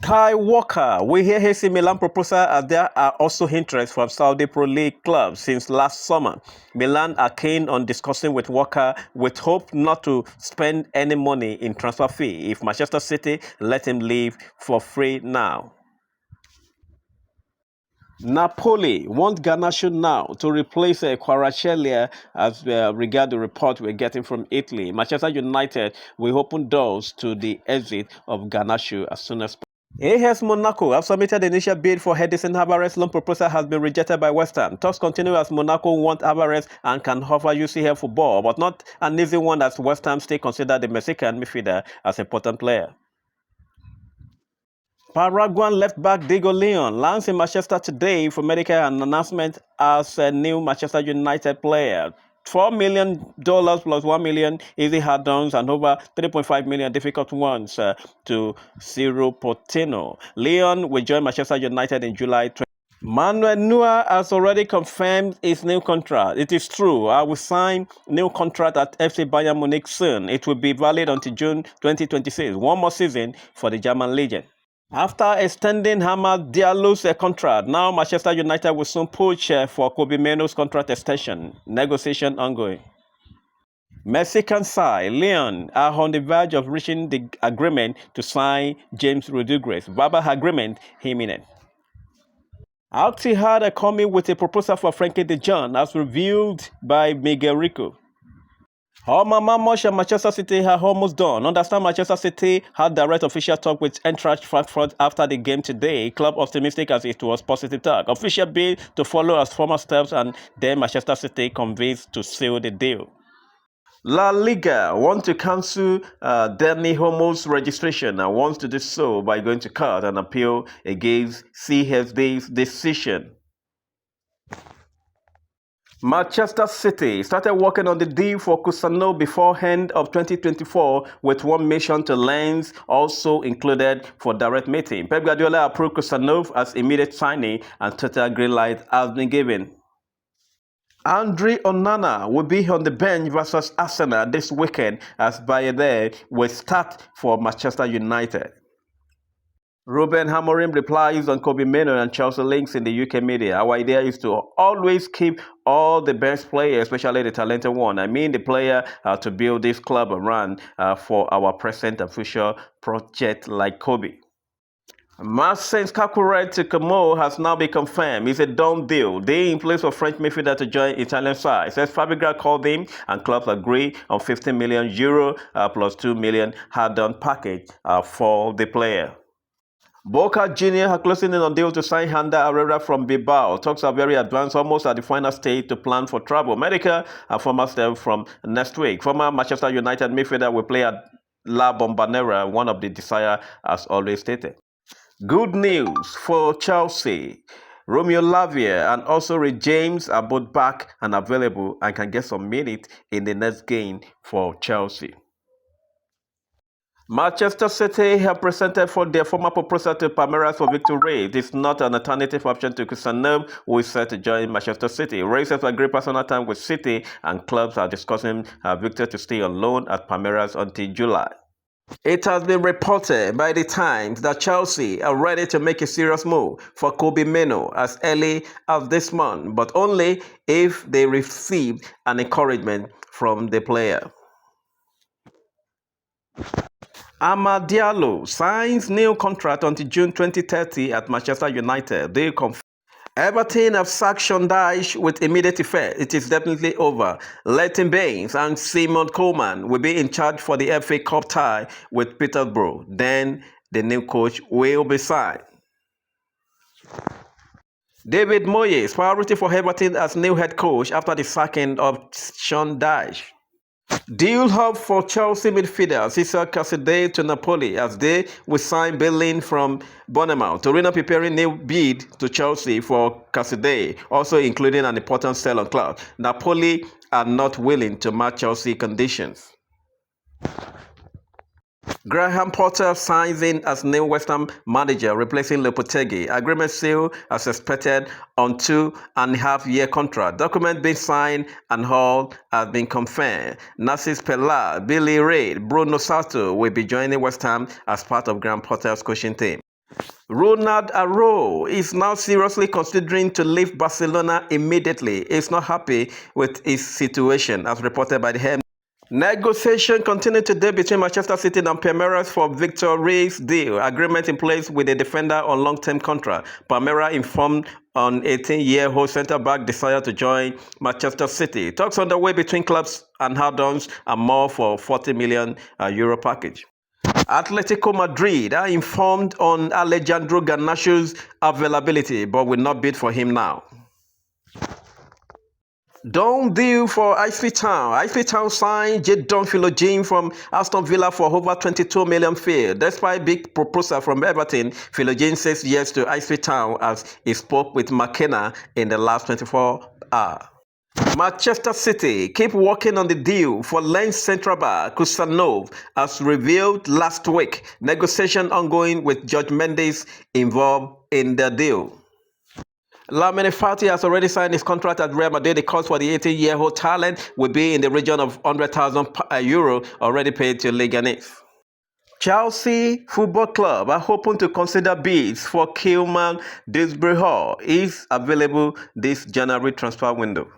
Kai Walker. We hear AC Milan proposal as there are also interest from Saudi Pro League clubs since last summer. Milan are keen on discussing with Walker with hope not to spend any money in transfer fee if Manchester City let him leave for free now. Napoli want Garnacho now to replace Kvaratskhelia as regard the report we're getting from Italy. Manchester United will open doors to the exit of Garnacho as soon as possible. AS Monaco have submitted the initial bid for Edison Alvarez loan proposal has been rejected by West Ham. Talks continue as Monaco want Alvarez and can offer UCL football, but not an easy one as West Ham still consider the Mexican midfielder as an important player. Paraguayan left back Diego Leon lands in Manchester today for medical and announcement as a new Manchester United player. $4 million plus 1 million easy hard downs and over 3.5 million difficult ones to Ciro Portino. Leon will join Manchester United in July 20. Manuel Neuer has already confirmed his new contract. It is true, I will sign new contract at FC Bayern Munich soon. It will be valid until June 2026. One more season for the German legend. After extending Hamad Diallo's contract, now Manchester United will soon push for Kobe Mainoo's contract extension. Negotiation ongoing. Mexican side, Leon are on the verge of reaching the agreement to sign James Rodriguez. Verbal agreement imminent. Al Ittihad are coming with a proposal for Frenkie de Jong as revealed by Miguel Rico. Mama Mosh and Manchester City are almost done. Understand Manchester City had direct official talk with Eintracht Frankfurt after the game today. Club optimistic as it was positive talk. Official bid to follow as former steps and then Manchester City convinced to seal the deal. La Liga want to cancel Dani Olmo's registration and wants to do so by going to court and appeal against CSD's decision. Manchester City started working on the deal for Kusano before end of 2024 with one mission to Lens also included for direct meeting. Pep Guardiola approved Kusano as immediate signing and total green light has been given. Andre Onana will be on the bench versus Arsenal this weekend as Bayern will start for Manchester United. Ruben Amorim replies on Kobe Mainoo and Chelsea links in the UK media. Our idea is to always keep all the best players, especially the talented one. I mean the player to build this club around for our present and future project like Kobe. Marcin Caqueret to Como has now been confirmed. It's a done deal. They in place for French midfielder to join Italian side. Says Fabregas called him and clubs agree on 15 million euro plus 2 million hard-done package for the player. Boca Juniors are closing in on deal to sign Ander Herrera from Bilbao. Talks are very advanced, almost at the final stage to plan for travel. Medical and former step from next week. Former Manchester United midfielder will play at La Bombonera, one of the desire as always stated. Good news for Chelsea. Romeo Lavia and also Ray James are both back and available and can get some minutes in the next game for Chelsea. Manchester City have presented for their former proposal to Palmeiras for Victor Reyes. It is not an alternative option to Kusano, who is set to join Manchester City. Reyes has agreed personal time with City, and clubs are discussing Victor to stay on loan at Palmeiras until July. It has been reported by the Times that Chelsea are ready to make a serious move for Kobe Mainoo as early as this month, but only if they receive an encouragement from the player. Amad Diallo signs new contract until June 2030 at Manchester United. They confirm. Everton have sacked Sean Dyche with immediate effect. It is definitely over. Leighton Baines and Simon Coleman will be in charge for the FA Cup tie with Peterborough. Then the new coach will be signed. David Moyes, priority for Everton as new head coach after the sacking of Sean Dyche. Deal hub for Chelsea midfielder Cesar Casadei to Napoli as they will sign Berlin from Bournemouth. Torino preparing new bid to Chelsea for Casadei, also including an important sell on clause. Napoli are not willing to match Chelsea conditions. Graham Potter signs in as new West Ham manager, replacing Lopetegui. Agreement sealed as expected on 2.5-year contract. Document being signed and all has been confirmed. Narcis Pelar, Billy Reid, Bruno Sato will be joining West Ham as part of Graham Potter's coaching team. Ronald Arroyo is now seriously considering to leave Barcelona immediately. He's not happy with his situation, as reported by the Hem. Negotiation continued today between Manchester City and Palmeiras for Victor Ruiz deal. Agreement in place with the defender on long-term contract. Palmeiras informed on 18-year-old centre-back desire to join Manchester City. Talks underway between clubs and add-ons and more for €40 million Euro package. Atletico Madrid are informed on Alejandro Garnacho's availability, but will not bid for him now. Done deal for Ipswich Town. Ipswich Town signed Jadon Philogene from Aston Villa for over 22 million fee. Despite big proposal from Everton, Philogene says yes to Ipswich Town as he spoke with McKenna in the last 24 hours. Manchester City keep working on the deal for Lens central back Kusanov as revealed last week. Negotiation ongoing with Jorge Mendes involved in the deal. Lamine Fati has already signed his contract at Real Madrid. The cost for the 18-year-old talent will be in the region of €100,000 already paid to Leganes. Chelsea Football Club are hoping to consider bids for Kilman Disbury. Is available this January transfer window.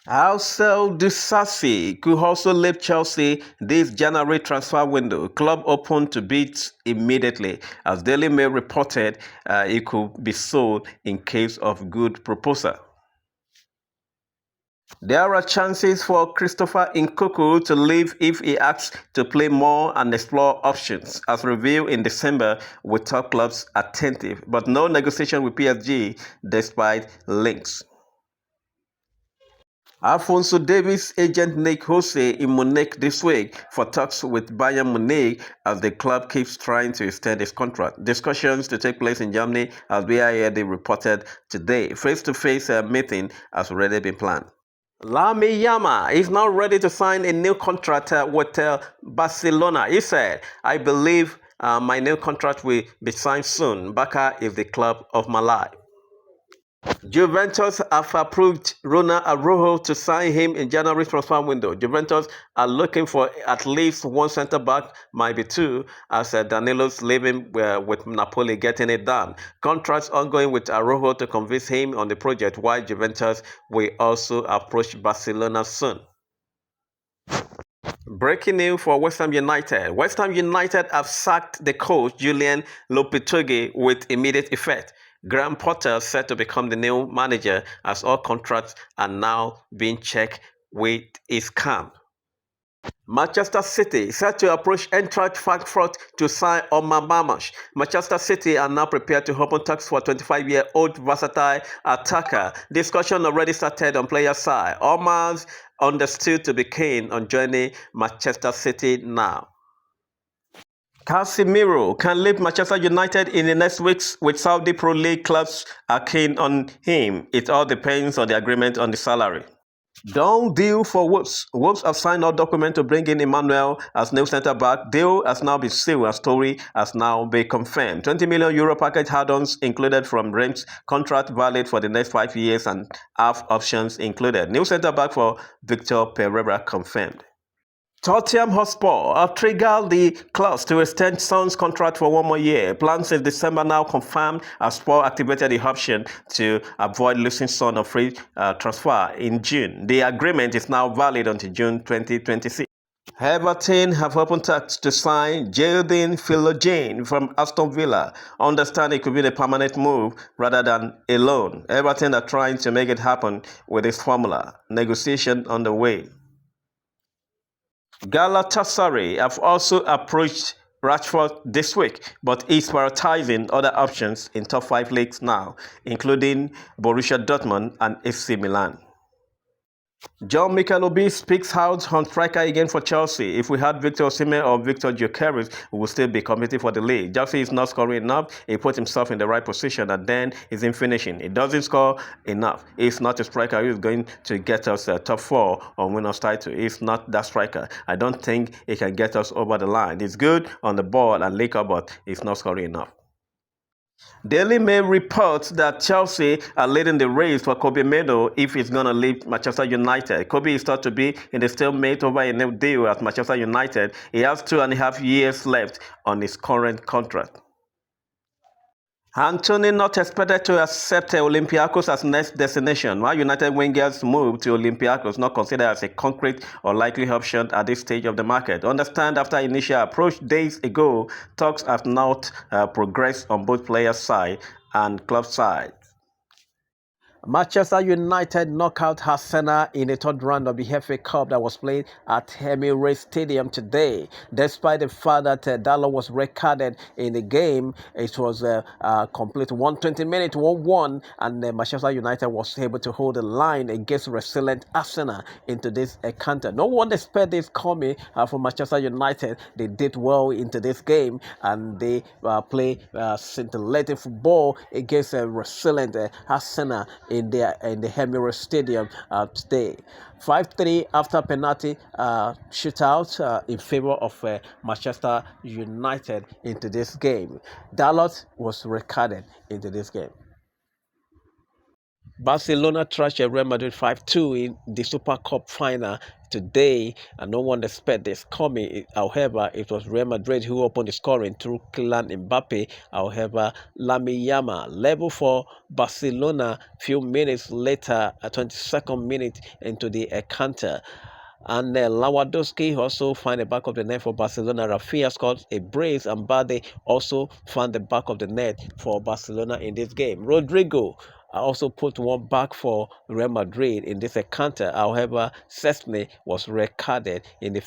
Alcel Disasi could also leave Chelsea this January transfer window. Club open to bids immediately. As Daily Mail reported, it could be sold in case of good proposal. There are chances for Christopher Nkunku to leave if he asks to play more and explore options, as revealed in December with top clubs attentive, but no negotiation with PSG despite links. Alphonso Davies' agent Nick Jose in Munich this week for talks with Bayern Munich as the club keeps trying to extend its contract. Discussions to take place in Germany, as BIAD reported today. Face-to-face meeting has already been planned. Lamine Yamal is now ready to sign a new contract with Barcelona. He said, I believe my new contract will be signed soon. Barca is the club of my life. Juventus have approved Ronald Araujo to sign him in January transfer window. Juventus are looking for at least one centre-back, might be two, as Danilo's leaving with Napoli getting it done. Contracts ongoing with Araujo to convince him on the project, while Juventus will also approach Barcelona soon. Breaking news for West Ham United. West Ham United have sacked the coach Julian Lopetegui with immediate effect. Graham Potter set to become the new manager as all contracts are now being checked with his camp. Manchester City set to approach Eintracht Frankfurt to sign Omar Mamush. Manchester City are now prepared to open talks for 25-year-old versatile attacker. Discussion already started on player side. Omar's understood to be keen on joining Manchester City now. Casemiro can leave Manchester United in the next weeks with Saudi Pro League clubs are keen on him. It all depends on the agreement on the salary. Done deal for Wolves. Wolves have signed all documents to bring in Emmanuel as new centre-back. Deal has now been sealed and story has now been confirmed. €20 million package add-ons included from Reims. Contract valid for the next 5 years and half options included. New centre-back for Victor Pereira confirmed. Tottenham Hotspur have triggered the clause to extend Son's contract for 1 more year. Plans in December now confirmed as Spurs activated the option to avoid losing Son on free transfer in June. The agreement is now valid until June 2026. Everton have opened talks to sign Jadon Philogene from Aston Villa. Understand it could be a permanent move rather than a loan. Everton are trying to make it happen with this formula. Negotiation underway. Galatasaray have also approached Rashford this week, but is prioritizing other options in top 5 leagues now, including Borussia Dortmund and AC Milan. John Mikel Obi speaks out on striker again for Chelsea. If we had Victor Osimhen or Victor Gyökeres, we would still be competing for the league. Chelsea is not scoring enough. He put himself in the right position and then he's in finishing. He doesn't score enough. He's not a striker who is going to get us top 4 on winners title. He's not that striker. I don't think he can get us over the line. He's good on the ball and liquor, but he's not scoring enough. Daily Mail reports that Chelsea are leading the race for Kobe Mino if he's going to leave Manchester United. Kobe is thought to be in the stalemate over a new deal at Manchester United. He has 2.5 years left on his current contract. Anthony not expected to accept Olympiacos as next destination, while United wingers move to Olympiacos not considered as a concrete or likely option at this stage of the market. Understand after initial approach days ago, talks have not progressed on both players' side and club side. Manchester United knock out Arsenal in the third round of the FA Cup that was played at Emirates Stadium today. Despite the fact that Dalot was red-carded in the game, it was a complete 120-minute 1-1, and Manchester United was able to hold the line against resilient Arsenal into this encounter. No one expected this coming from Manchester United. They did well into this game, and they play scintillating football against a resilient Arsenal in the Emirates Stadium today. 5-3 after penalty shootout in favor of Manchester United into this game. Dalot was red-carded into this game. Barcelona trashed Real Madrid 5-2 in the Super Cup final today, and no one expected this coming. However, it was Real Madrid who opened the scoring through Kylian Mbappe. However, Lamine Yamal level for Barcelona few minutes later, at 22nd minute into the encounter. And Lewandowski also found the back of the net for Barcelona. Rafinha scored a brace, and Bade also found the back of the net for Barcelona in this game. Rodrigo also put one back for Real Madrid in this encounter. However, Szczesny was red-carded in the